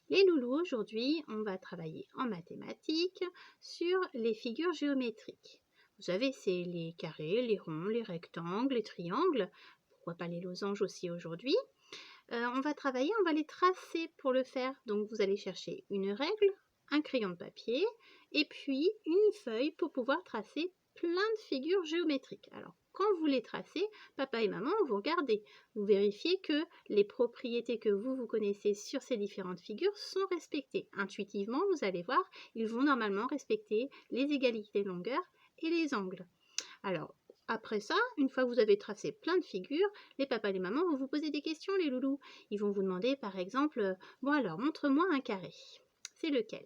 Les loulous, aujourd'hui, on va travailler en mathématiques sur les figures géométriques. Vous savez, c'est les carrés, les ronds, les rectangles, les triangles. Pourquoi pas les losanges aussi aujourd'hui? On va travailler, on va les tracer pour le faire. Donc vous allez chercher une règle, un crayon de papier et puis une feuille pour pouvoir tracer plein de figures géométriques. Alors quand vous les tracez, papa et maman vous regardez. Vous vérifiez que les propriétés que vous connaissez sur ces différentes figures sont respectées. Intuitivement, vous allez voir, ils vont normalement respecter les égalités de longueur et les angles. Alors, après ça, une fois que vous avez tracé plein de figures, les papas et les mamans vont vous poser des questions, les loulous. Ils vont vous demander, par exemple, bon alors, montre-moi un carré. C'est lequel?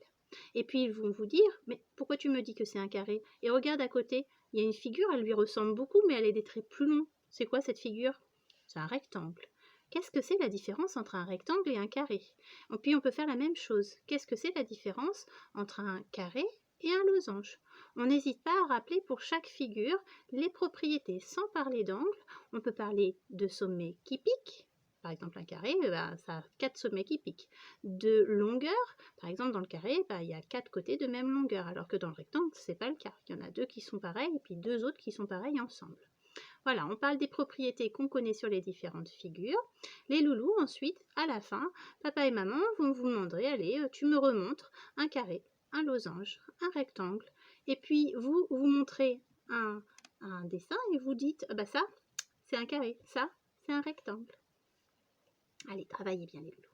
Et puis, ils vont vous dire, mais pourquoi tu me dis que c'est un carré? Et regarde à côté, il y a une figure, elle lui ressemble beaucoup, mais elle a des traits plus longs. C'est quoi cette figure? C'est un rectangle. Qu'est-ce que c'est la différence entre un rectangle et un carré? Et puis, on peut faire la même chose. Qu'est-ce que c'est la différence entre un carré et un losange? On n'hésite pas à rappeler pour chaque figure les propriétés sans parler d'angle. On peut parler de sommets qui piquent. Par exemple, un carré, ça a 4 sommets qui piquent. De longueur, par exemple, dans le carré, il y a 4 côtés de même longueur, alors que dans le rectangle, ce n'est pas le cas. Il y en a 2 qui sont pareils et puis 2 autres qui sont pareils ensemble. Voilà, on parle des propriétés qu'on connaît sur les différentes figures. Les loulous, ensuite, à la fin, papa et maman vont vous demander, allez, tu me remontres un carré, un losange, un rectangle. Et puis, vous montrez un dessin et vous dites, ça, c'est un carré, ça, c'est un rectangle. Allez, travaillez bien les loulous.